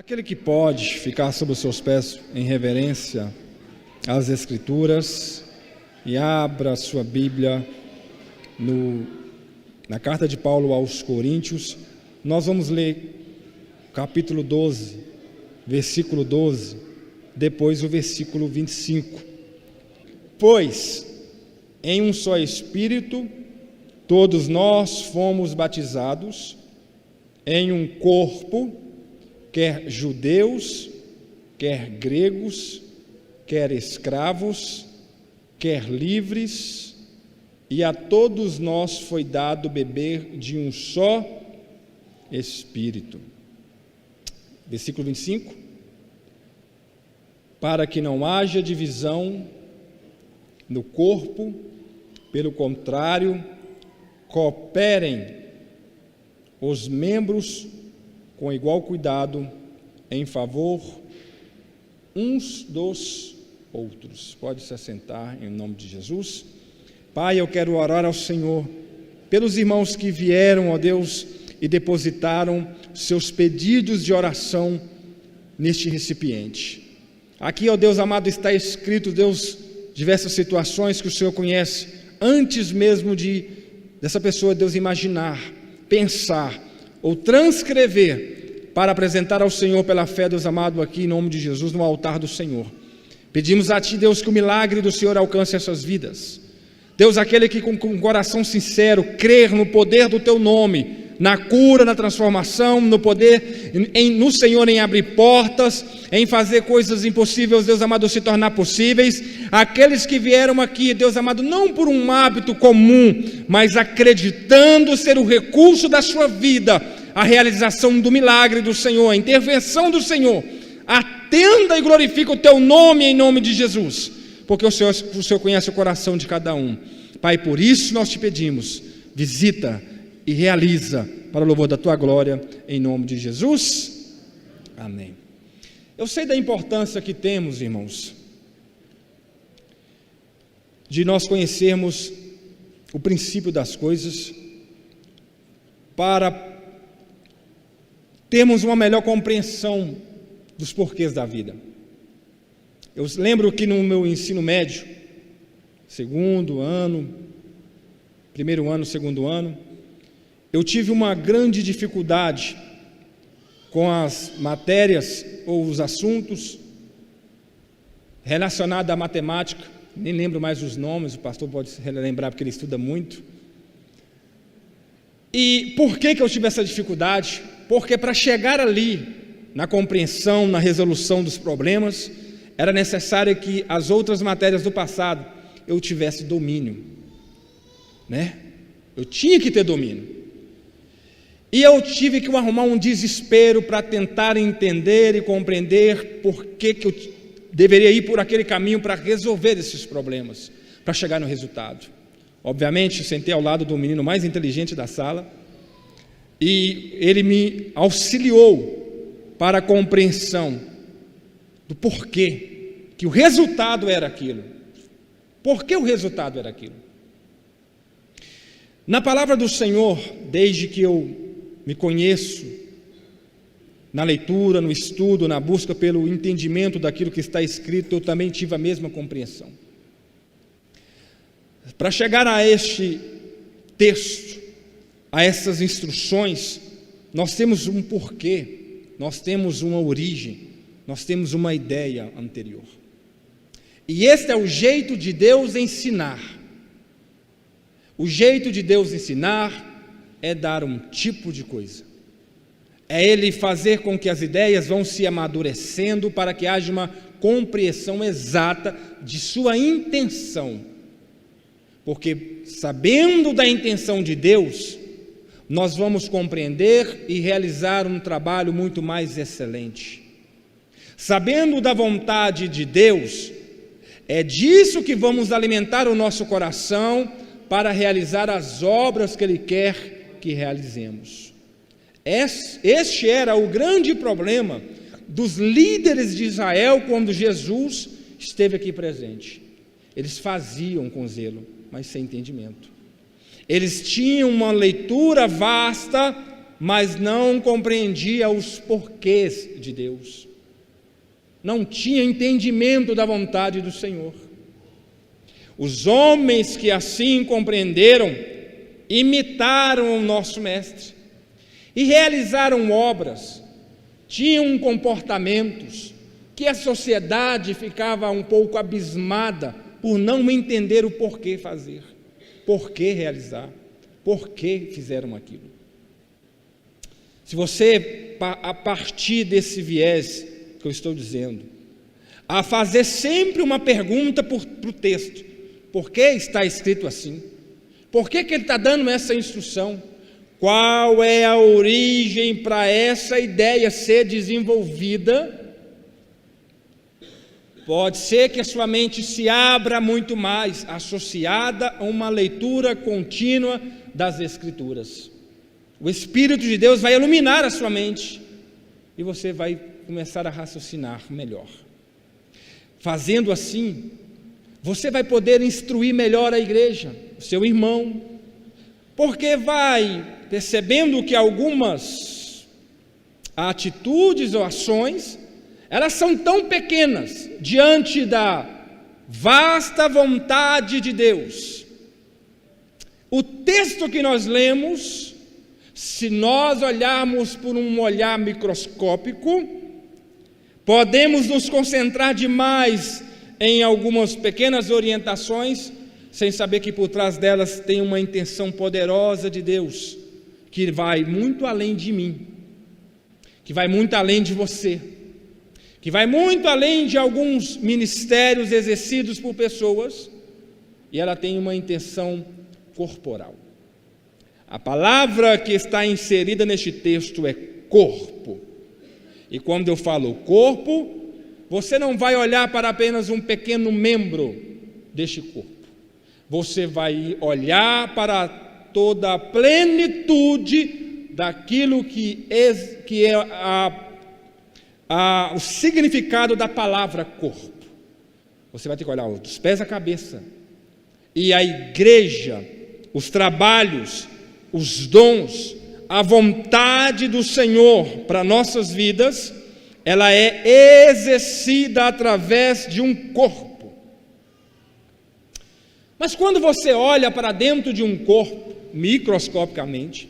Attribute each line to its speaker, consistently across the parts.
Speaker 1: Aquele que pode ficar sobre os seus pés em reverência às Escrituras e abra sua Bíblia na carta de Paulo aos Coríntios. Nós vamos ler capítulo 12, versículo 12, depois o versículo 25. Pois em um só Espírito todos nós fomos batizados em um corpo, quer judeus, quer gregos, quer escravos, quer livres, e a todos nós foi dado beber de um só Espírito. Versículo 25. Para que não haja divisão no corpo, pelo contrário, cooperem os membros com igual cuidado em favor uns dos outros. Pode se assentar em nome de Jesus. Pai, eu quero orar ao Senhor pelos irmãos que vieram, ó Deus, e depositaram seus pedidos de oração neste recipiente. Aqui, ó Deus amado, está escrito, Deus, diversas situações que o Senhor conhece, antes mesmo dessa pessoa, Deus, imaginar, pensar ou transcrever para apresentar ao Senhor pela fé, Deus amado, aqui em nome de Jesus, no altar do Senhor. Pedimos a Ti, Deus, que o milagre do Senhor alcance essas vidas. Deus, aquele que com um coração sincero crer no poder do Teu nome, na cura, na transformação, no poder, no Senhor em abrir portas, em fazer coisas impossíveis, Deus amado, se tornar possíveis. Aqueles que vieram aqui, Deus amado, não por um hábito comum, mas acreditando ser o recurso da sua vida, a realização do milagre do Senhor, a intervenção do Senhor. Atenda e glorifica o Teu nome em nome de Jesus, porque o Senhor conhece o coração de cada um. Pai, por isso nós Te pedimos, visita e realiza para o louvor da Tua glória, em nome de Jesus. Amém. Eu sei da importância que temos, irmãos, de nós conhecermos o princípio das coisas, para termos uma melhor compreensão dos porquês da vida. Eu lembro que no meu ensino médio, segundo ano, primeiro ano, segundo ano, eu tive uma grande dificuldade com as matérias ou os assuntos relacionados à matemática. Nem lembro mais os nomes, o pastor pode se relembrar porque ele estuda muito. E por que eu tive essa dificuldade? Porque para chegar ali, na compreensão, na resolução dos problemas, era necessário que as outras matérias do passado eu tivesse domínio, né? Eu tinha que ter domínio. E eu tive que arrumar um desespero para tentar entender e compreender por que eu deveria ir por aquele caminho para resolver esses problemas, para chegar no resultado. Obviamente, sentei ao lado do menino mais inteligente da sala e ele me auxiliou para a compreensão do porquê, que o resultado era aquilo. Por que o resultado era aquilo? Na palavra do Senhor, desde que eu me conheço, na leitura, no estudo, na busca pelo entendimento daquilo que está escrito, eu também tive a mesma compreensão. Para chegar a este texto, a essas instruções, nós temos um porquê, nós temos uma origem, nós temos uma ideia anterior. E este é o jeito de Deus ensinar. O jeito de Deus ensinar é dar um tipo de coisa. É Ele fazer com que as ideias vão se amadurecendo para que haja uma compreensão exata de sua intenção. Porque sabendo da intenção de Deus, nós vamos compreender e realizar um trabalho muito mais excelente. Sabendo da vontade de Deus, é disso que vamos alimentar o nosso coração para realizar as obras que Ele quer que realizemos. Este era o grande problema dos líderes de Israel quando Jesus esteve aqui presente. Eles faziam com zelo, mas sem entendimento. Eles tinham uma leitura vasta mas não compreendia os porquês de Deus. Não tinha entendimento da vontade do Senhor. Os homens que assim compreenderam, imitaram o nosso Mestre e realizaram obras, tinham comportamentos que a sociedade ficava um pouco abismada por não entender o porquê fazer, porquê realizar, porquê fizeram aquilo. Se você, a partir desse viés que eu estou dizendo, a fazer sempre uma pergunta para o texto: por que está escrito assim? Por que ele está dando essa instrução? Qual é a origem para essa ideia ser desenvolvida? Pode ser que a sua mente se abra muito mais, associada a uma leitura contínua das Escrituras. O Espírito de Deus vai iluminar a sua mente e você vai começar a raciocinar melhor. Fazendo assim, você vai poder instruir melhor a igreja, o seu irmão, porque vai percebendo que algumas atitudes ou ações, elas são tão pequenas diante da vasta vontade de Deus. O texto que nós lemos, se nós olharmos por um olhar microscópico, podemos nos concentrar demais em algumas pequenas orientações, sem saber que por trás delas tem uma intenção poderosa de Deus, que vai muito além de mim, que vai muito além de você, que vai muito além de alguns ministérios exercidos por pessoas, e ela tem uma intenção corporal. A palavra que está inserida neste texto é corpo. E quando eu falo corpo, você não vai olhar para apenas um pequeno membro deste corpo. Você vai olhar para toda a plenitude daquilo que é o significado da palavra corpo. Você vai ter que olhar dos pés à cabeça. E a igreja, os trabalhos, os dons, a vontade do Senhor para nossas vidas, ela é exercida através de um corpo. Mas quando você olha para dentro de um corpo, microscopicamente,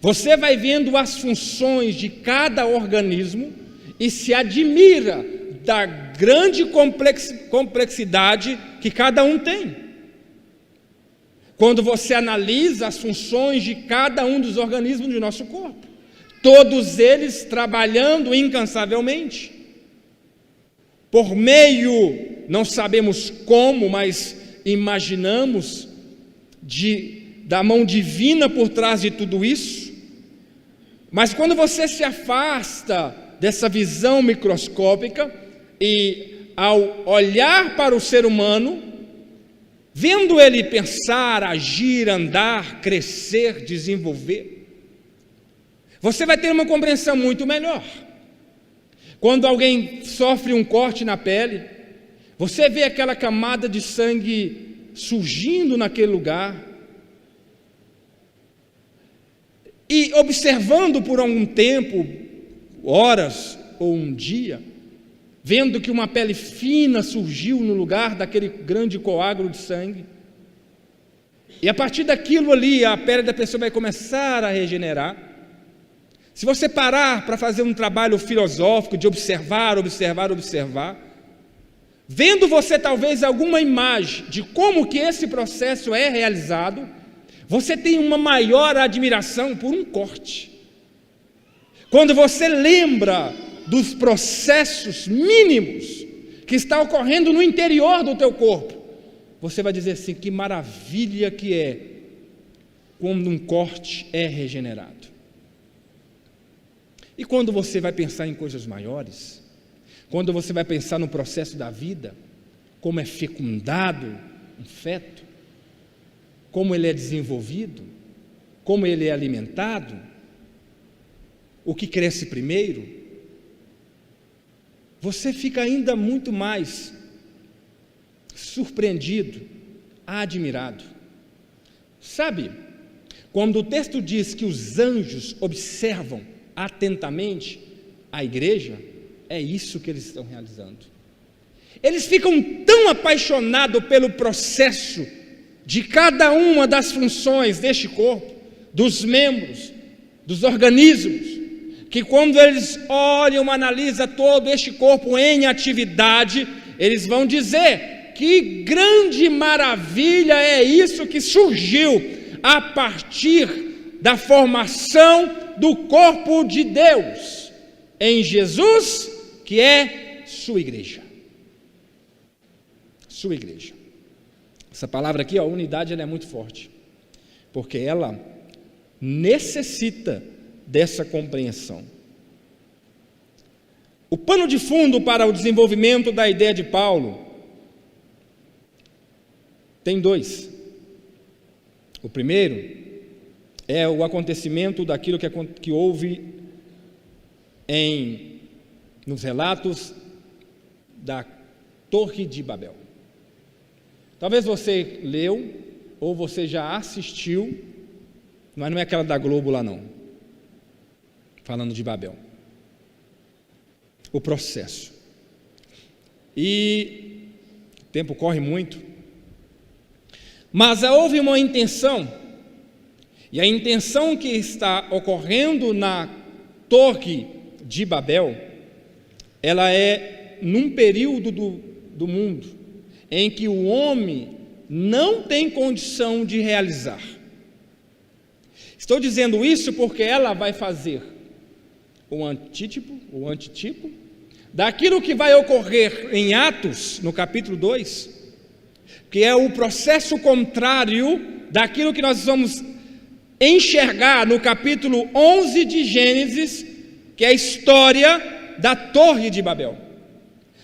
Speaker 1: você vai vendo as funções de cada organismo e se admira da grande complexidade que cada um tem. Quando você analisa as funções de cada um dos organismos do nosso corpo, todos eles trabalhando incansavelmente, por meio, não sabemos como, mas imaginamos, da mão divina por trás de tudo isso. Mas quando você se afasta dessa visão microscópica e ao olhar para o ser humano, vendo ele pensar, agir, andar, crescer, desenvolver, você vai ter uma compreensão muito melhor. Quando alguém sofre um corte na pele, você vê aquela camada de sangue surgindo naquele lugar, e observando por algum tempo, horas ou um dia, vendo que uma pele fina surgiu no lugar daquele grande coágulo de sangue, e a partir daquilo ali, a pele da pessoa vai começar a regenerar. Se você parar para fazer um trabalho filosófico de observar, vendo você talvez alguma imagem de como que esse processo é realizado, você tem uma maior admiração por um corte. Quando você lembra dos processos mínimos que está ocorrendo no interior do teu corpo, você vai dizer assim: que maravilha que é quando um corte é regenerado. E quando você vai pensar em coisas maiores, quando você vai pensar no processo da vida, como é fecundado um feto, como ele é desenvolvido, como ele é alimentado, o que cresce primeiro, você fica ainda muito mais surpreendido, admirado. Sabe, quando o texto diz que os anjos observam atentamente a igreja, é isso que eles estão realizando. Eles ficam tão apaixonados pelo processo de cada uma das funções deste corpo, dos membros, dos organismos, que quando eles olham, analisam todo este corpo em atividade, eles vão dizer: que grande maravilha é isso que surgiu a partir da formação do corpo de Deus em Jesus, que é sua igreja. Sua igreja. Essa palavra aqui, unidade, ela é muito forte, porque ela necessita dessa compreensão. O pano de fundo para o desenvolvimento da ideia de Paulo tem dois. O primeiro é o acontecimento daquilo que houve nos relatos da Torre de Babel. Talvez você leu ou você já assistiu, mas não é aquela da Globo lá não, falando de Babel. O processo. E o tempo corre muito, mas houve uma intenção, e a intenção que está ocorrendo na Torre de Babel, ela é num período do mundo em que o homem não tem condição de realizar. Estou dizendo isso porque ela vai fazer o antitipo, daquilo que vai ocorrer em Atos, no capítulo 2, que é o processo contrário daquilo que nós vamos enxergar no capítulo 11 de Gênesis, que é a história da Torre de Babel.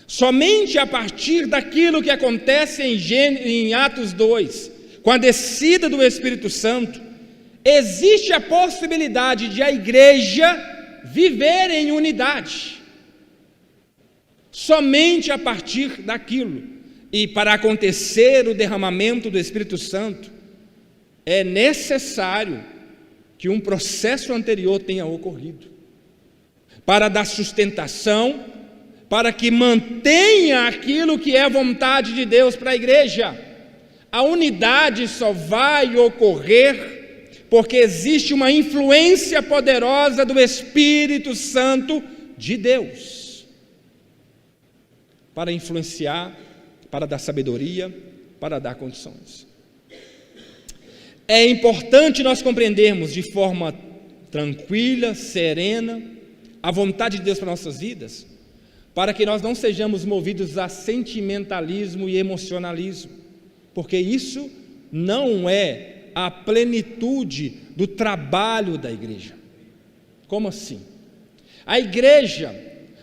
Speaker 1: Somente a partir daquilo que acontece em Atos 2, com a descida do Espírito Santo, existe a possibilidade de a igreja viver em unidade. Somente a partir daquilo. E para acontecer o derramamento do Espírito Santo, é necessário que um processo anterior tenha ocorrido, para dar sustentação, para que mantenha aquilo que é a vontade de Deus para a igreja. A unidade só vai ocorrer porque existe uma influência poderosa do Espírito Santo de Deus, para influenciar, para dar sabedoria, para dar condições. É importante nós compreendermos de forma tranquila, serena, a vontade de Deus para nossas vidas, para que nós não sejamos movidos a sentimentalismo e emocionalismo, porque isso não é a plenitude do trabalho da igreja. Como assim? A igreja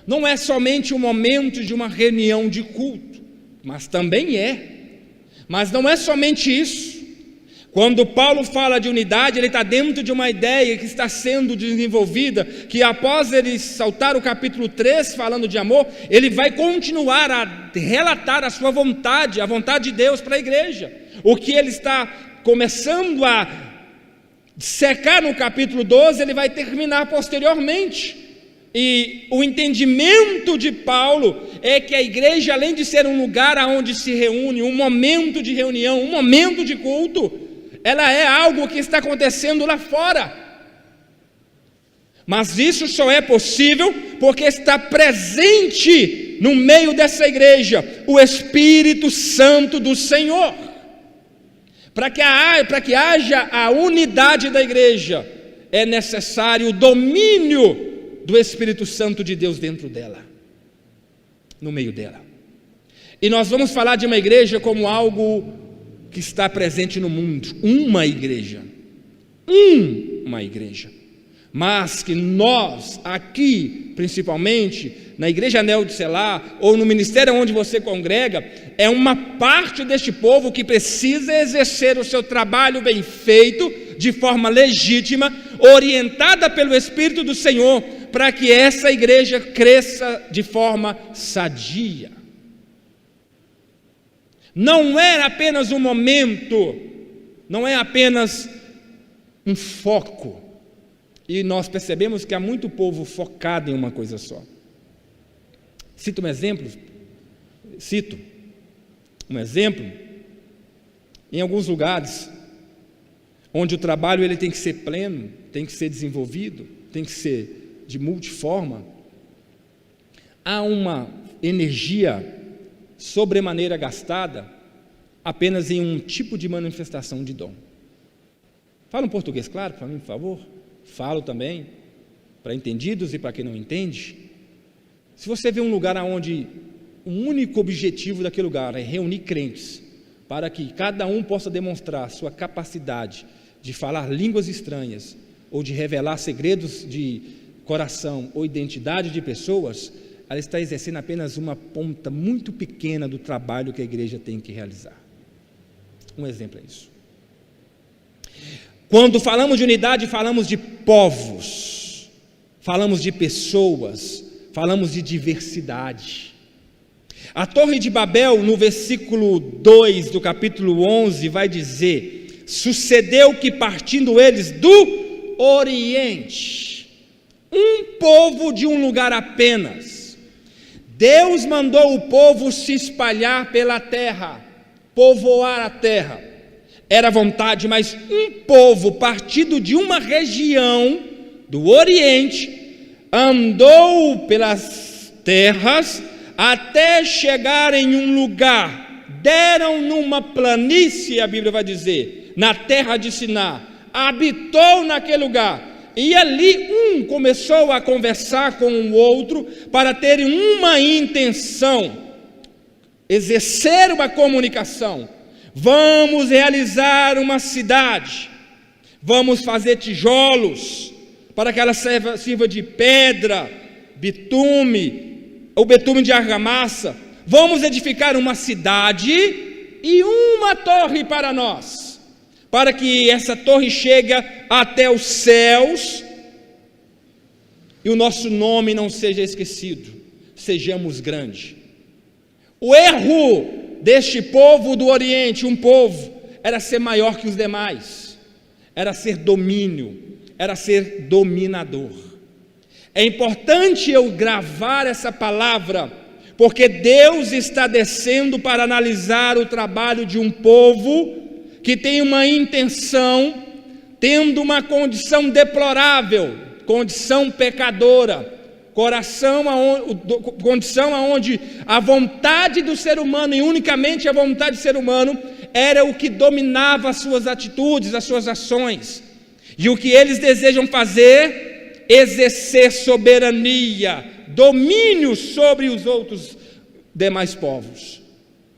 Speaker 1: não é somente um momento de uma reunião de culto, mas também é, mas não é somente isso. Quando Paulo fala de unidade, ele está dentro de uma ideia que está sendo desenvolvida, que após ele saltar o capítulo 3, falando de amor, ele vai continuar a relatar a sua vontade, a vontade de Deus para a igreja. O que ele está começando a secar no capítulo 12, ele vai terminar posteriormente. E o entendimento de Paulo é que a igreja, além de ser um lugar onde se reúne, um momento de reunião, um momento de culto, ela é algo que está acontecendo lá fora. Mas isso só é possível porque está presente no meio dessa igreja o Espírito Santo do Senhor. Para que haja a unidade da igreja, é necessário o domínio do Espírito Santo de Deus dentro dela, no meio dela. E nós vamos falar de uma igreja como algo que está presente no mundo, uma igreja, mas que nós aqui, principalmente na Igreja Anel de Selá, ou no ministério onde você congrega, é uma parte deste povo que precisa exercer o seu trabalho bem feito, de forma legítima, orientada pelo Espírito do Senhor, para que essa igreja cresça de forma sadia. Não é apenas um momento, não é apenas um foco. E nós percebemos que há muito povo focado em uma coisa só. Cito um exemplo. Em alguns lugares, onde o trabalho ele tem que ser pleno, tem que ser desenvolvido, tem que ser de multiforma, há uma energia sobremaneira gastada apenas em um tipo de manifestação de dom. Fala um português claro para mim, por favor. Falo também para entendidos e para quem não entende. Se você vê um lugar onde o único objetivo daquele lugar é reunir crentes, para que cada um possa demonstrar sua capacidade de falar línguas estranhas, ou de revelar segredos de coração ou identidade de pessoas, ela está exercendo apenas uma ponta muito pequena do trabalho que a igreja tem que realizar. Um exemplo é isso. Quando falamos de unidade, falamos de povos, falamos de pessoas, falamos de diversidade. A Torre de Babel, no versículo 2 do capítulo 11, vai dizer: sucedeu que, partindo eles do Oriente, um povo de um lugar apenas, Deus mandou o povo se espalhar pela terra, povoar a terra. Era vontade, mas um povo partido de uma região do Oriente andou pelas terras até chegar em um lugar. Deram numa planície, a Bíblia vai dizer, na terra de Siná, habitou naquele lugar. E ali um começou a conversar com o outro para terem uma intenção, exercer uma comunicação. Vamos realizar uma cidade, vamos fazer tijolos, para que ela sirva de pedra, bitume, ou betume de argamassa. Vamos edificar uma cidade e uma torre para nós, para que essa torre chegue até os céus, e o nosso nome não seja esquecido, sejamos grandes. O erro deste povo do Oriente, um povo, era ser maior que os demais, era ser domínio, era ser dominador. É importante eu gravar essa palavra, porque Deus está descendo para analisar o trabalho de um povo que tem uma intenção, tendo uma condição deplorável, condição pecadora, condição onde a vontade do ser humano, e unicamente a vontade do ser humano, era o que dominava as suas atitudes, as suas ações. E o que eles desejam fazer? Exercer soberania, domínio sobre os outros demais povos.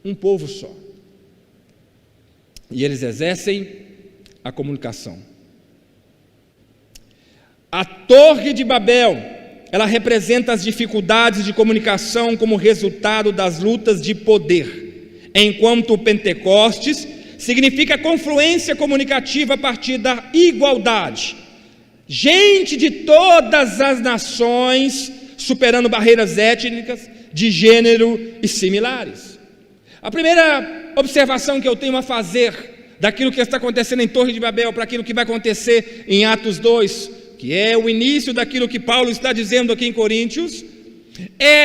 Speaker 1: Um povo só. E eles exercem a comunicação. A Torre de Babel, ela representa as dificuldades de comunicação como resultado das lutas de poder, enquanto o Pentecostes significa confluência comunicativa a partir da igualdade. Gente de todas as nações, superando barreiras étnicas, de gênero e similares. A primeira observação que eu tenho a fazer daquilo que está acontecendo em Torre de Babel para aquilo que vai acontecer em Atos 2, que é o início daquilo que Paulo está dizendo aqui em Coríntios,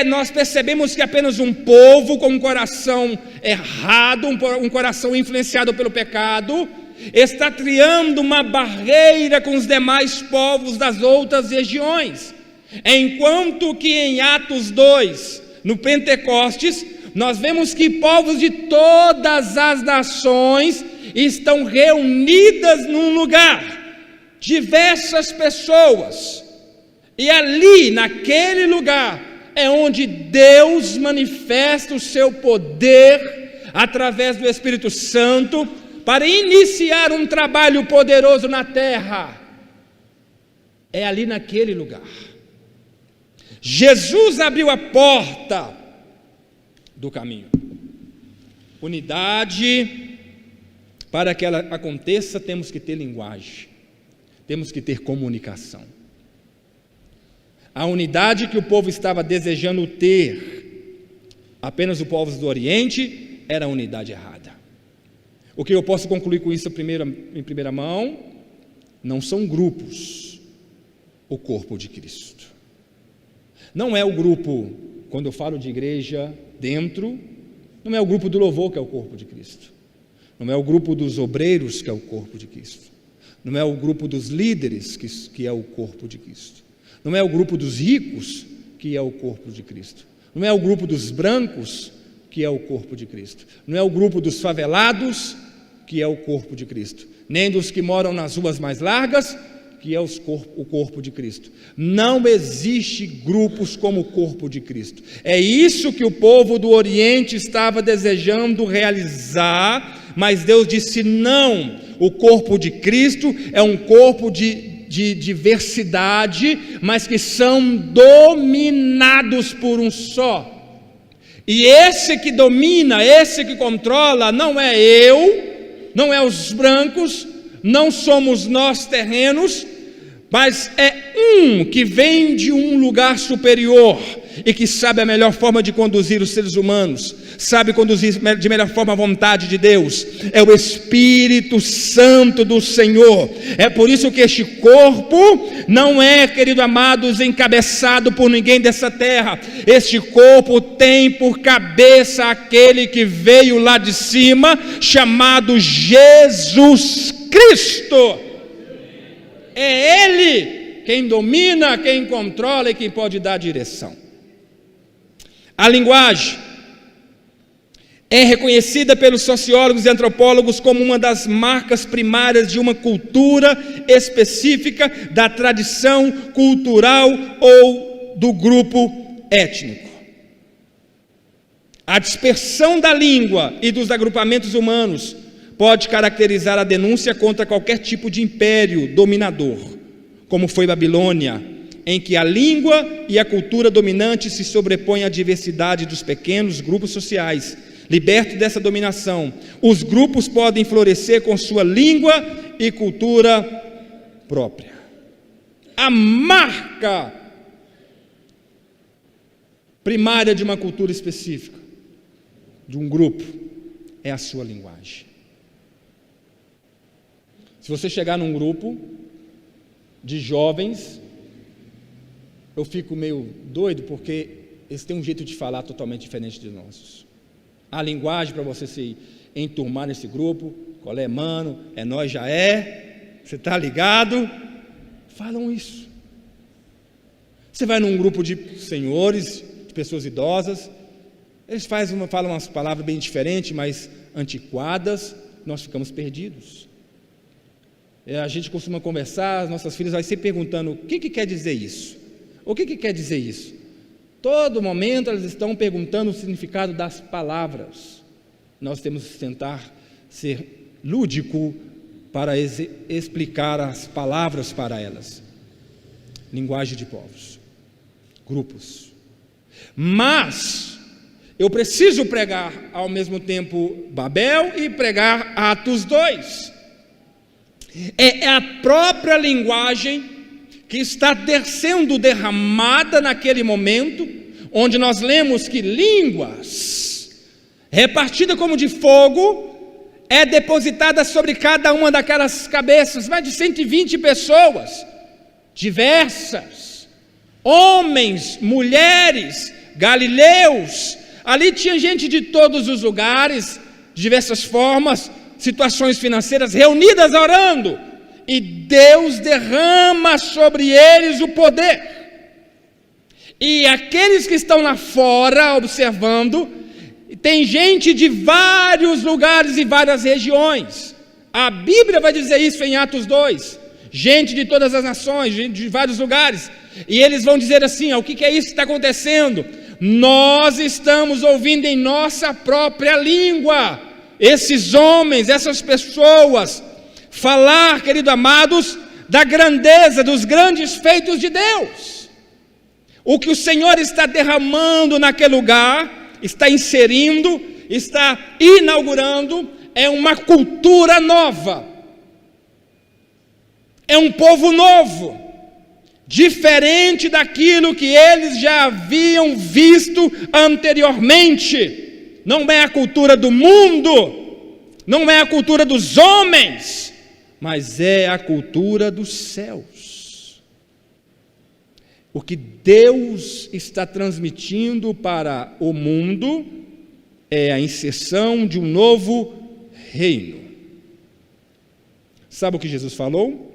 Speaker 1: nós percebemos que apenas um povo com um coração errado, um coração influenciado pelo pecado, está criando uma barreira com os demais povos das outras regiões, enquanto que em Atos 2, no Pentecostes, nós vemos que povos de todas as nações estão reunidas num lugar, diversas pessoas, e ali, naquele lugar, é onde Deus manifesta o seu poder, através do Espírito Santo, para iniciar um trabalho poderoso na terra. É ali naquele lugar. Jesus abriu a porta do caminho. Unidade, para que ela aconteça, temos que ter linguagem. Temos que ter comunicação. A unidade que o povo estava desejando ter, apenas o povo do Oriente, era a unidade errada. O que eu posso concluir com isso em primeira mão? não são grupos, o corpo de Cristo. Não é o grupo, quando eu falo de igreja dentro, não é o grupo do louvor que é o corpo de Cristo. Não é o grupo dos obreiros que é o corpo de Cristo. Não é o grupo dos líderes que é o corpo de Cristo. Não é o grupo dos ricos que é o corpo de Cristo. Não é o grupo dos brancos que é o corpo de Cristo. Não é o grupo dos favelados que é o corpo de Cristo. Nem dos que moram nas ruas mais largas, que é o corpo de Cristo. Não existe grupos como o corpo de Cristo. É isso que o povo do Oriente estava desejando realizar, mas Deus disse não. O corpo de Cristo é um corpo de diversidade, mas que são dominados por um só. E esse que domina, esse que controla, não é eu, não é os brancos, não somos nós terrenos, mas é um que vem de um lugar superior e que sabe a melhor forma de conduzir os seres humanos, sabe conduzir de melhor forma a vontade de Deus. É o Espírito Santo do Senhor. É por isso que este corpo não é, querido amados, encabeçado por ninguém dessa terra. Este corpo tem por cabeça aquele que veio lá de cima, chamado Jesus Cristo. É Ele quem domina, quem controla e quem pode dar direção. A linguagem é reconhecida pelos sociólogos e antropólogos como uma das marcas primárias de uma cultura específica, da tradição cultural ou do grupo étnico. A dispersão da língua e dos agrupamentos humanos pode caracterizar a denúncia contra qualquer tipo de império dominador, como foi Babilônia, em que a língua e a cultura dominante se sobrepõem à diversidade dos pequenos grupos sociais. Libertos dessa dominação, os grupos podem florescer com sua língua e cultura própria. A marca primária de uma cultura específica, de um grupo, é a sua linguagem. Se você chegar num grupo de jovens, eu fico meio doido, porque eles têm um jeito de falar totalmente diferente de nossos. A linguagem para você se enturmar nesse grupo, qual é, mano, é nós, já é, você está ligado? Falam isso. Você vai num grupo de senhores, de pessoas idosas, eles falam umas palavras bem diferentes, mas antiquadas, nós ficamos perdidos. A gente costuma conversar, as nossas filhas vão sempre perguntando, o que quer dizer isso? O que quer dizer isso? Todo momento elas estão perguntando o significado das palavras. Nós temos que tentar ser lúdico para explicar as palavras para elas. Linguagem de povos, grupos. Mas eu preciso pregar ao mesmo tempo Babel e pregar Atos 2. É a própria linguagem que está sendo derramada naquele momento, onde nós lemos que línguas, repartida como de fogo, é depositada sobre cada uma daquelas cabeças, mais de 120 pessoas, diversas, homens, mulheres, galileus, ali tinha gente de todos os lugares, de diversas formas, situações financeiras, reunidas orando, e Deus derrama sobre eles o poder. E aqueles que estão lá fora observando, tem gente de vários lugares e várias regiões. A Bíblia vai dizer isso em Atos 2. Gente de todas as nações, gente de vários lugares. E eles vão dizer assim, o que é isso que está acontecendo? Nós estamos ouvindo em nossa própria língua esses homens, essas pessoas, falar, queridos amados, da grandeza, dos grandes feitos de Deus. O que o Senhor está derramando naquele lugar, está inserindo, está inaugurando, é uma cultura nova, é um povo novo, diferente daquilo que eles já haviam visto anteriormente. Não é a cultura do mundo, não é a cultura dos homens, mas é a cultura dos céus. O que Deus está transmitindo para o mundo é a inserção de um novo reino. Sabe o que Jesus falou?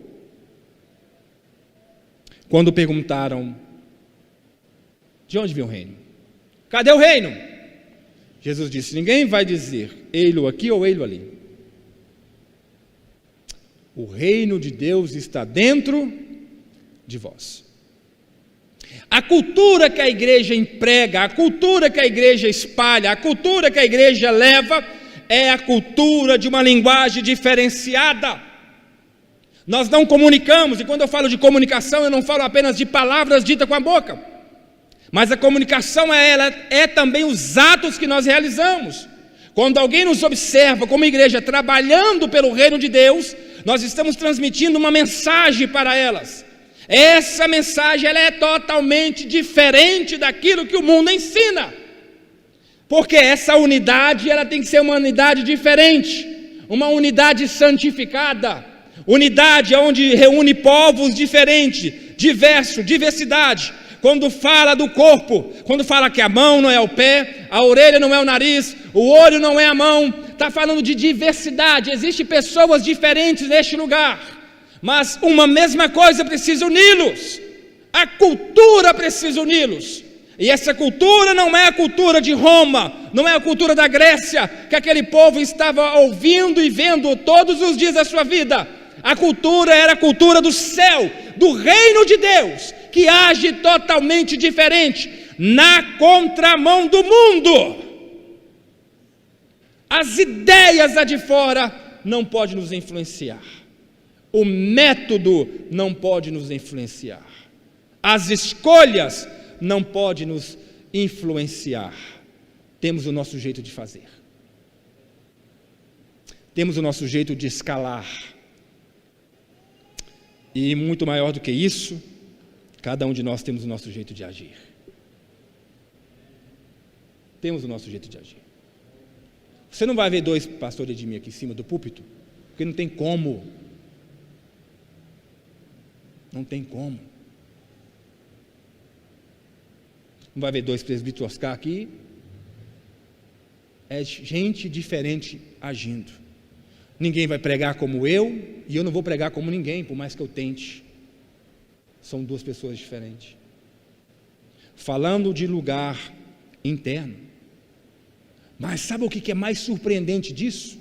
Speaker 1: Quando perguntaram: de onde vem o reino? Cadê o reino? Jesus disse: ninguém vai dizer ei-lo aqui ou ei-lo ali. O reino de Deus está dentro de vós. A cultura que a igreja emprega, a cultura que a igreja espalha, a cultura que a igreja leva, é a cultura de uma linguagem diferenciada. Nós não comunicamos, e quando eu falo de comunicação, eu não falo apenas de palavras ditas com a boca, mas a comunicação é também os atos que nós realizamos. Quando alguém nos observa como igreja trabalhando pelo reino de Deus, nós estamos transmitindo uma mensagem para elas. Essa mensagem ela é totalmente diferente daquilo que o mundo ensina, porque essa unidade ela tem que ser uma unidade diferente, uma unidade santificada, unidade onde reúne povos diferentes, diversidade. Quando fala do corpo, quando fala que a mão não é o pé, a orelha não é o nariz, o olho não é a mão, está falando de diversidade. Existem pessoas diferentes neste lugar, mas uma mesma coisa precisa uni-los. A cultura precisa uni-los. E essa cultura não é a cultura de Roma, não é a cultura da Grécia, que aquele povo estava ouvindo e vendo todos os dias da sua vida. A cultura era a cultura do céu, do reino de Deus, que age totalmente diferente, na contramão do mundo. As ideias lá de fora não podem nos influenciar. O método não pode nos influenciar. As escolhas não podem nos influenciar. Temos o nosso jeito de fazer. Temos o nosso jeito de escalar. E muito maior do que isso, cada um de nós temos o nosso jeito de agir. Temos o nosso jeito de agir. Você não vai ver dois pastores de mim aqui em cima do púlpito, porque não tem como. Não tem como. Não vai ver dois presbíteros Oscar aqui. É gente diferente agindo. Ninguém vai pregar como eu, e eu não vou pregar como ninguém, por mais que eu tente. São duas pessoas diferentes. Falando de lugar interno. Mas sabe o que é mais surpreendente disso?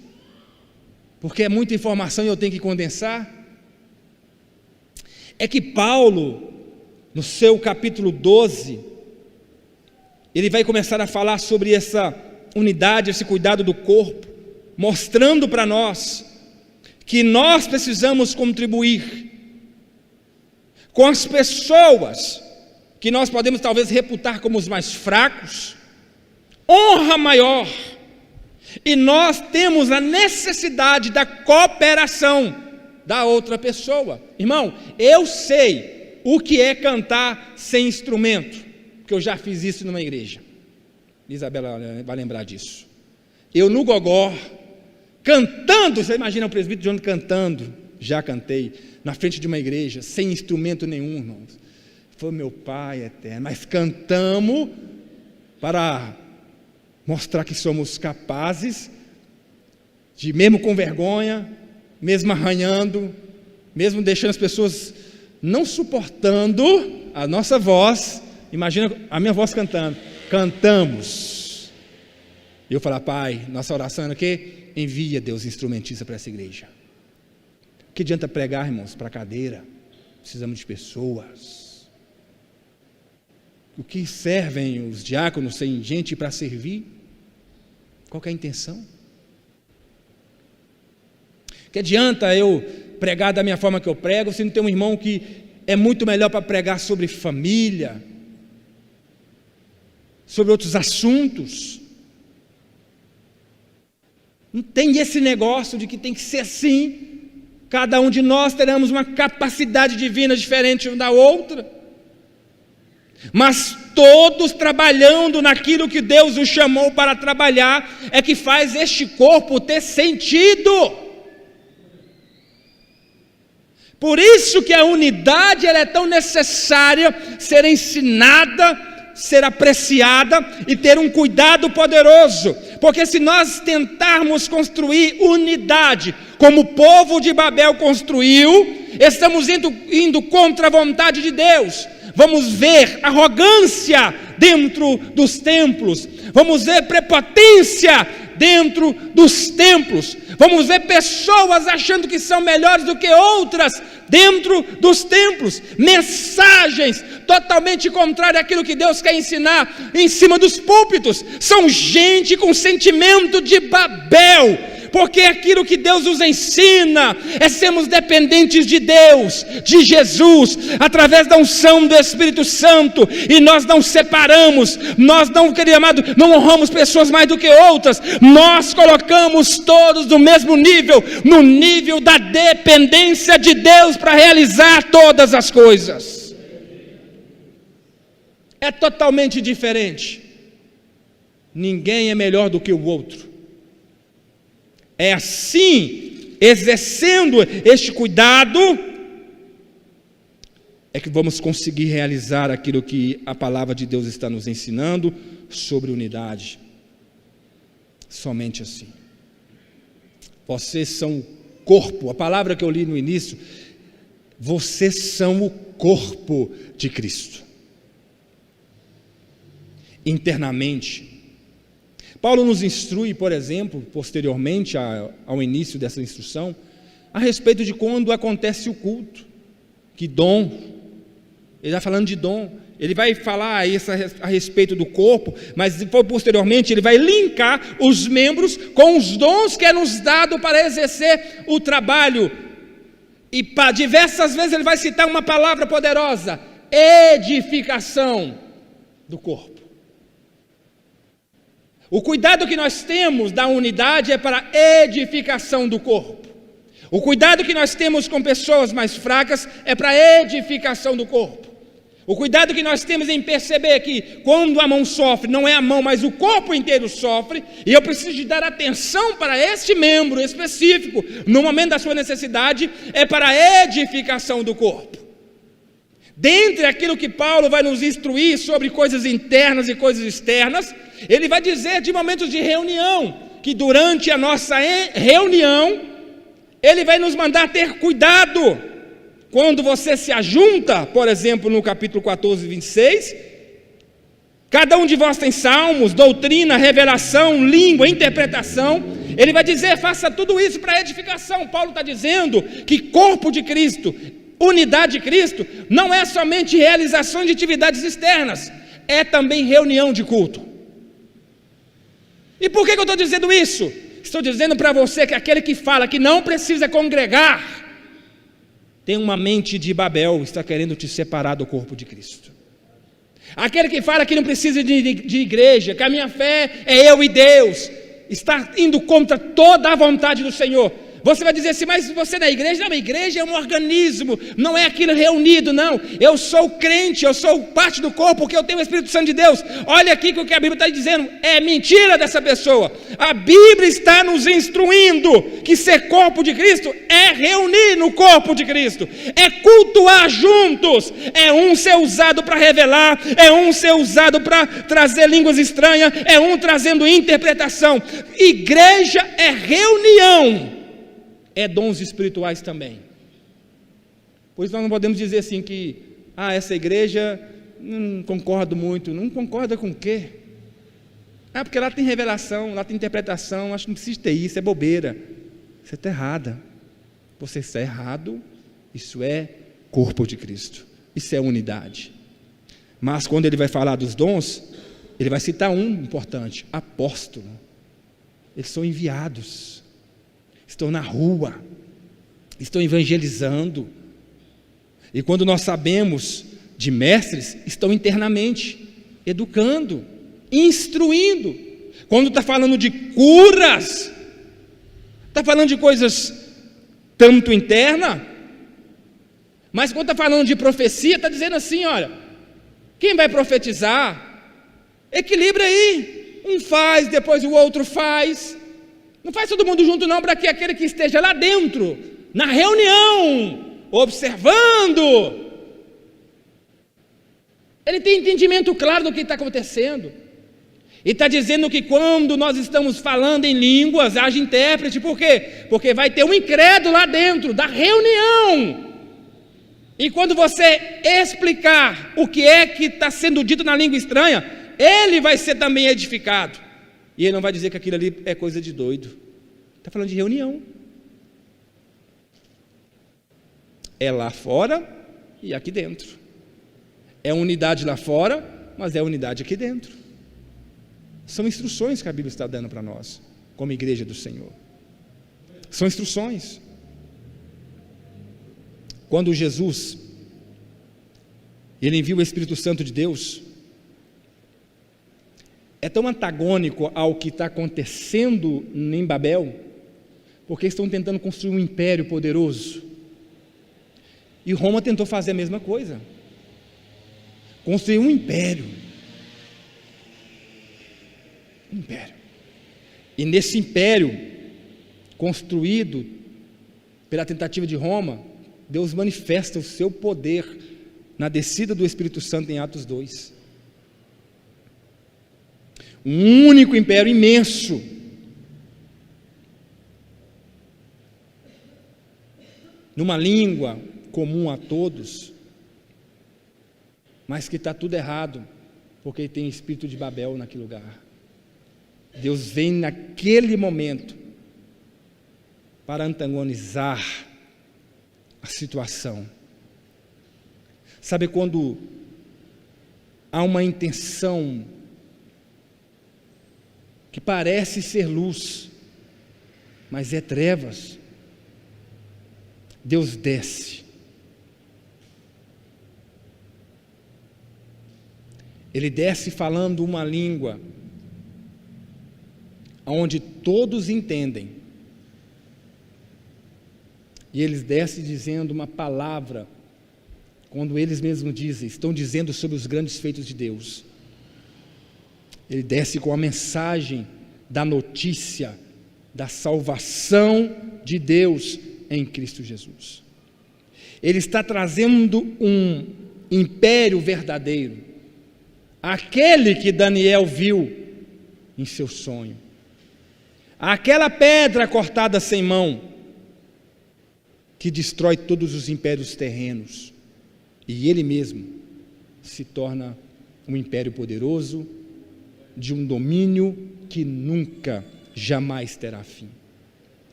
Speaker 1: Porque é muita informação e eu tenho que condensar. É que Paulo, no seu capítulo 12, ele vai começar a falar sobre essa unidade, esse cuidado do corpo, mostrando para nós que nós precisamos contribuir com as pessoas que nós podemos talvez reputar como os mais fracos, honra maior, e nós temos a necessidade da cooperação da outra pessoa. Irmão, eu sei o que é cantar sem instrumento, porque eu já fiz isso numa igreja. Isabela vai lembrar disso. Eu no gogó, cantando, você imagina o presbítero João cantando, já cantei, na frente de uma igreja, sem instrumento nenhum, irmãos. Foi meu Pai eterno, mas cantamos para mostrar que somos capazes de, mesmo com vergonha, mesmo arranhando, mesmo deixando as pessoas não suportando a nossa voz, imagina a minha voz cantando, cantamos. E eu falar: Pai, nossa oração é o quê? Envia, Deus, instrumentista para essa igreja. O que adianta pregar, irmãos, para a cadeira? Precisamos de pessoas. O que servem os diáconos sem gente para servir? Qual que é a intenção? Que adianta eu pregar da minha forma que eu prego, se não tem um irmão que é muito melhor para pregar sobre família, sobre outros assuntos? Não tem esse negócio de que tem que ser assim. Cada um de nós teremos uma capacidade divina diferente uma da outra, mas todos trabalhando naquilo que Deus os chamou para trabalhar, é que faz este corpo ter sentido. Por isso que a unidade ela é tão necessária, ser ensinada, ser apreciada e ter um cuidado poderoso, porque se nós tentarmos construir unidade, como o povo de Babel construiu, estamos indo contra a vontade de Deus. Vamos ver arrogância dentro dos templos, vamos ver prepotência dentro dos templos, vamos ver pessoas achando que são melhores do que outras dentro dos templos, mensagens totalmente contrárias àquilo que Deus quer ensinar em cima dos púlpitos. São gente com sentimento de Babel, porque aquilo que Deus nos ensina é sermos dependentes de Deus, de Jesus, através da unção do Espírito Santo, e nós não separamos, nós não, querido amado, não honramos pessoas mais do que outras, nós colocamos todos no mesmo nível, no nível da dependência de Deus para realizar todas as coisas. É totalmente diferente. Ninguém é melhor do que o outro. É assim, exercendo este cuidado, é que vamos conseguir realizar aquilo que a palavra de Deus está nos ensinando sobre unidade. Somente assim. Vocês são o corpo, a palavra que eu li no início, vocês são o corpo de Cristo. Internamente, Paulo nos instrui, por exemplo, posteriormente ao início dessa instrução, a respeito de quando acontece o culto, que dom, ele está falando de dom, ele vai falar isso a respeito do corpo, mas posteriormente ele vai linkar os membros com os dons que é nos dado para exercer o trabalho, e diversas vezes ele vai citar uma palavra poderosa, edificação do corpo. O cuidado que nós temos da unidade é para a edificação do corpo. O cuidado que nós temos com pessoas mais fracas é para a edificação do corpo. O cuidado que nós temos em perceber que quando a mão sofre, não é a mão, mas o corpo inteiro sofre, e eu preciso de dar atenção para este membro específico, no momento da sua necessidade, é para a edificação do corpo. Dentre aquilo que Paulo vai nos instruir sobre coisas internas e coisas externas, ele vai dizer de momentos de reunião, que durante a nossa reunião, ele vai nos mandar ter cuidado. Quando você se ajunta, por exemplo, no capítulo 14, 26, cada um de vós tem salmos, doutrina, revelação, língua, interpretação. Ele vai dizer, faça tudo isso para edificação. Paulo está dizendo que corpo de Cristo, unidade de Cristo, não é somente realização de atividades externas, é também reunião de culto. E por que eu estou dizendo isso? Estou dizendo para você que aquele que fala que não precisa congregar, tem uma mente de Babel, está querendo te separar do corpo de Cristo. Aquele que fala que não precisa de igreja, que a minha fé é eu e Deus, está indo contra toda a vontade do Senhor. Você vai dizer assim, mas você na igreja? Não, a igreja é um organismo, não é aquilo reunido, não. Eu sou crente, eu sou parte do corpo, porque eu tenho o Espírito Santo de Deus. Olha aqui que o que a Bíblia está dizendo, é mentira dessa pessoa. A Bíblia está nos instruindo que ser corpo de Cristo é reunir no corpo de Cristo, é cultuar juntos, é um ser usado para revelar, é um ser usado para trazer línguas estranhas, é um trazendo interpretação. Igreja é reunião. É dons espirituais também. Por isso nós não podemos dizer assim que essa igreja não concordo muito. Não concorda com o quê? Porque lá tem revelação, lá tem interpretação, acho que não precisa ter isso, é bobeira. Você está errada. Você está errado. Isso é corpo de Cristo. Isso é unidade. Mas quando ele vai falar dos dons, ele vai citar um importante, apóstolo. Eles são enviados. Estão na rua, estão evangelizando, e quando nós sabemos de mestres, estão internamente, educando, instruindo. Quando está falando de curas, está falando de coisas tanto interna, mas quando está falando de profecia, está dizendo assim, olha, quem vai profetizar, equilibra aí, um faz, depois o outro faz. Não faz todo mundo junto não, para que aquele que esteja lá dentro, na reunião, observando. Ele tem entendimento claro do que está acontecendo. E está dizendo que quando nós estamos falando em línguas, haja intérprete. Por quê? Porque vai ter um incrédulo lá dentro da reunião. E quando você explicar o que é que está sendo dito na língua estranha, ele vai ser também edificado. E ele não vai dizer que aquilo ali é coisa de doido. Está falando de reunião. É lá fora e aqui dentro. É unidade lá fora, mas é unidade aqui dentro. São instruções que a Bíblia está dando para nós, como igreja do Senhor. São instruções. Quando Jesus, ele envia o Espírito Santo de Deus, é tão antagônico ao que está acontecendo em Babel, porque estão tentando construir um império poderoso. E Roma tentou fazer a mesma coisa. Construir um império. E nesse império, construído pela tentativa de Roma, Deus manifesta o seu poder na descida do Espírito Santo em Atos 2. Um único império imenso. Numa língua comum a todos, mas que está tudo errado, porque tem espírito de Babel naquele lugar. Deus vem naquele momento para antagonizar a situação. Sabe quando há uma intenção que parece ser luz, mas é trevas? Deus desce. Ele desce falando uma língua onde todos entendem. E eles descem dizendo uma palavra, quando eles mesmos dizem, estão dizendo sobre os grandes feitos de Deus. Ele desce com a mensagem da notícia da salvação de Deus em Cristo Jesus. Ele está trazendo um império verdadeiro, aquele que Daniel viu em seu sonho, aquela pedra cortada sem mão, que destrói todos os impérios terrenos, e ele mesmo se torna um império poderoso, de um domínio que nunca, jamais terá fim.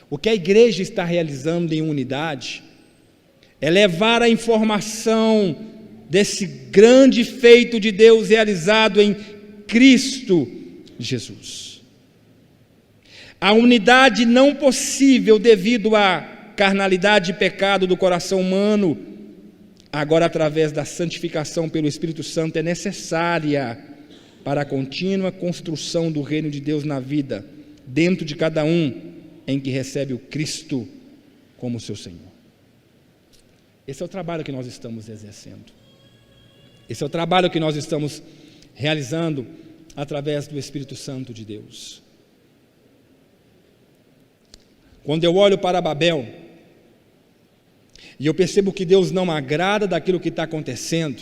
Speaker 1: O que a igreja está realizando em unidade é levar a informação desse grande feito de Deus realizado em Cristo Jesus. A unidade não possível devido à carnalidade e pecado do coração humano, agora através da santificação pelo Espírito Santo, é necessária para a contínua construção do reino de Deus na vida, dentro de cada um em que recebe o Cristo como seu Senhor. Esse é o trabalho que nós estamos exercendo. Esse é o trabalho que nós estamos realizando através do Espírito Santo de Deus. Quando eu olho para Babel, e eu percebo que Deus não agrada daquilo que está acontecendo,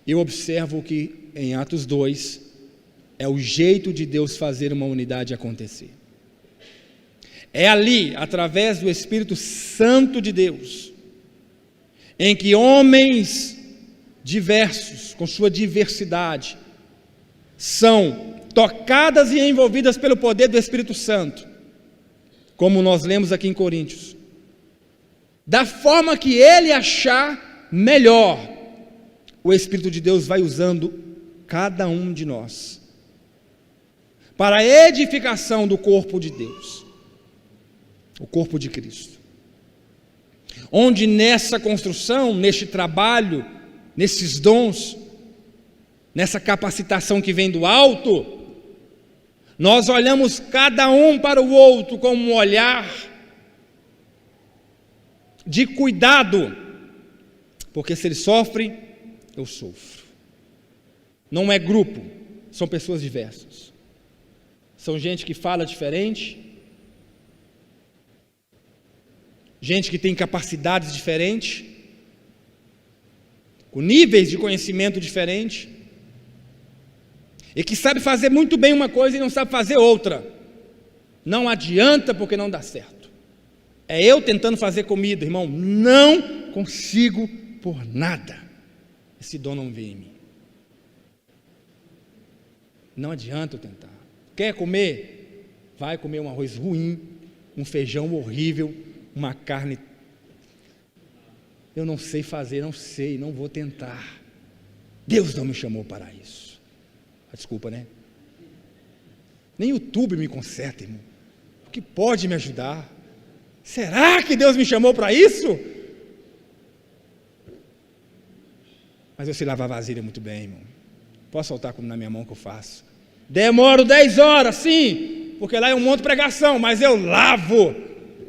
Speaker 1: eu observo que em Atos 2, é o jeito de Deus fazer uma unidade acontecer. É ali, através do Espírito Santo de Deus, em que homens diversos, com sua diversidade, são tocadas e envolvidas pelo poder do Espírito Santo, como nós lemos aqui em Coríntios, da forma que ele achar melhor. O Espírito de Deus vai usando cada um de nós para a edificação do corpo de Deus, o corpo de Cristo, onde nessa construção, neste trabalho, nesses dons, nessa capacitação que vem do alto, nós olhamos cada um para o outro com um olhar de cuidado, porque se ele sofre, eu sofro. Não é grupo, são pessoas diversas, são gente que fala diferente, gente que tem capacidades diferentes, com níveis de conhecimento diferentes, e que sabe fazer muito bem uma coisa e não sabe fazer outra. Não adianta, porque não dá certo. É eu tentando fazer comida, irmão, não consigo por nada. Esse dom não vem em mim. Não adianta eu tentar. Quer comer? Vai comer um arroz ruim, um feijão horrível, uma carne. Eu não sei fazer, não sei, não vou tentar. Deus não me chamou para isso. Desculpa, né? Nem o YouTube me conserta, irmão. O que pode me ajudar? Será que Deus me chamou para isso? Mas eu sei lavar vasilha muito bem, irmão. Posso soltar como na minha mão que eu faço. Demoro 10 horas, sim, porque lá é um monte de pregação, mas eu lavo.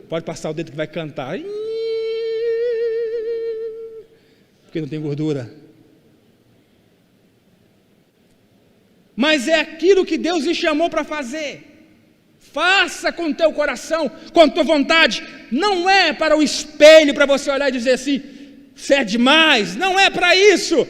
Speaker 1: Pode passar o dedo que vai cantar. Porque não tem gordura. Mas é aquilo que Deus lhe chamou para fazer. Faça com o teu coração, com a tua vontade. Não é para o espelho, para você olhar e dizer assim, você é demais. Não é para isso.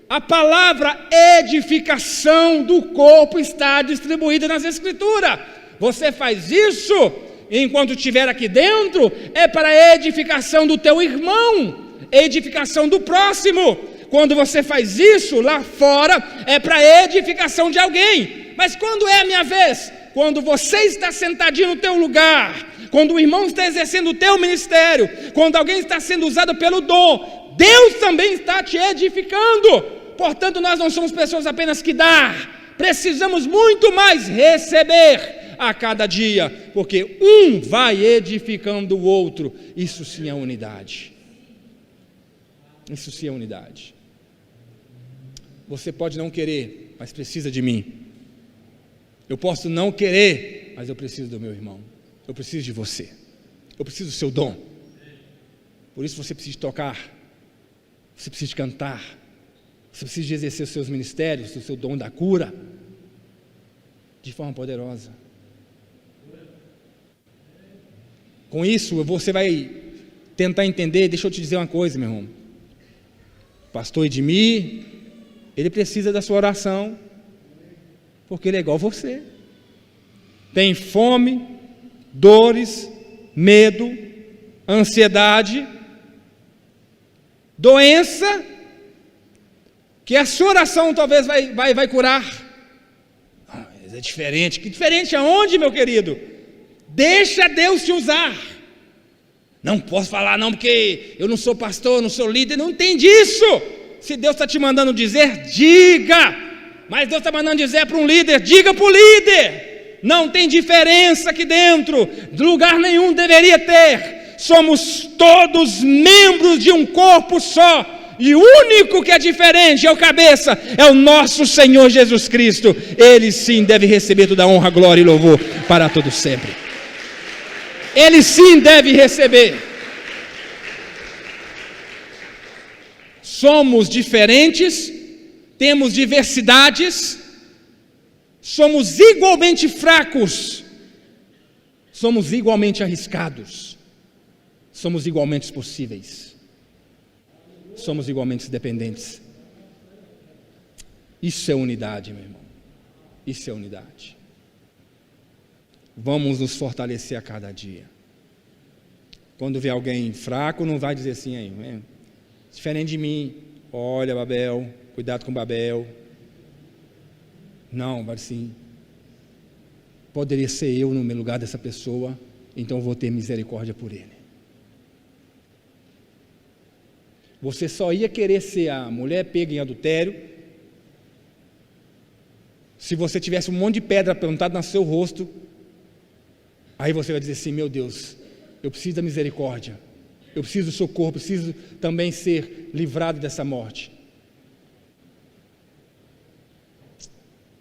Speaker 1: A palavra edificação do corpo está distribuída nas Escrituras. Você faz isso, enquanto estiver aqui dentro, é para a edificação do teu irmão, edificação do próximo. Quando você faz isso lá fora, é para a edificação de alguém. Mas quando é a minha vez? Quando você está sentadinho no teu lugar, quando o irmão está exercendo o teu ministério, quando alguém está sendo usado pelo dom, Deus também está te edificando. Portanto, nós não somos pessoas apenas que dar, precisamos muito mais receber a cada dia, porque um vai edificando o outro. Isso sim é unidade. Isso sim é unidade. Você pode não querer, mas precisa de mim. Eu posso não querer, mas eu preciso do meu irmão. Eu preciso de você. Eu preciso do seu dom. Por isso você precisa tocar. Você precisa cantar. Você precisa de exercer os seus ministérios, o seu dom da cura, de forma poderosa. Com isso, você vai tentar entender. Deixa eu te dizer uma coisa, meu irmão. Pastor Edmir, ele precisa da sua oração, porque ele é igual a você. Tem fome, dores, medo, ansiedade, doença, que a sua oração talvez vai curar. Mas é diferente. Que diferente aonde, meu querido? Deixa Deus te usar. Não posso falar não, porque eu não sou pastor, não sou líder. Não tem disso. Se Deus está te mandando dizer, diga. Mas Deus está mandando dizer para um líder, diga para o líder. Não tem diferença aqui dentro. Lugar nenhum deveria ter. Somos todos membros de um corpo só. E o único que é diferente é o cabeça, é o nosso Senhor Jesus Cristo. Ele sim deve receber toda a honra, glória e louvor para todos sempre. Ele sim deve receber. Somos diferentes, temos diversidades, somos igualmente fracos, somos igualmente arriscados, somos igualmente possíveis, somos igualmente dependentes. Isso é unidade, meu irmão. Isso é unidade. Vamos nos fortalecer a cada dia. Quando vê alguém fraco, não vai dizer assim, aí, diferente de mim, olha Babel, cuidado com Babel. Não, vai assim, poderia ser eu no lugar dessa pessoa, então eu vou ter misericórdia por ele. Você só ia querer ser a mulher pega em adultério se você tivesse um monte de pedra plantada no seu rosto. Aí você vai dizer assim, meu Deus, eu preciso da misericórdia, eu preciso do socorro, preciso também ser livrado dessa morte.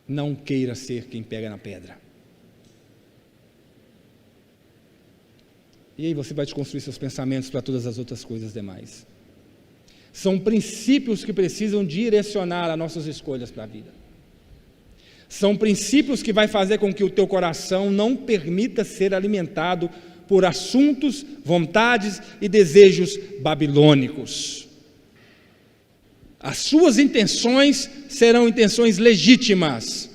Speaker 1: Não queira ser quem pega na pedra. E aí você vai desconstruir seus pensamentos para todas as outras coisas demais. São princípios que precisam direcionar as nossas escolhas para a vida. São princípios que vai fazer com que o teu coração não permita ser alimentado por assuntos, vontades e desejos babilônicos. As suas intenções serão intenções legítimas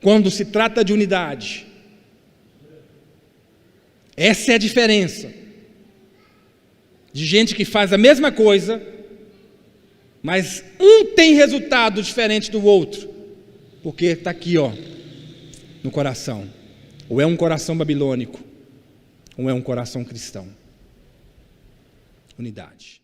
Speaker 1: quando se trata de unidade. Essa é a diferença de gente que faz a mesma coisa, mas um tem resultado diferente do outro, porque está aqui, no coração. Ou é um coração babilônico, ou é um coração cristão. Unidade.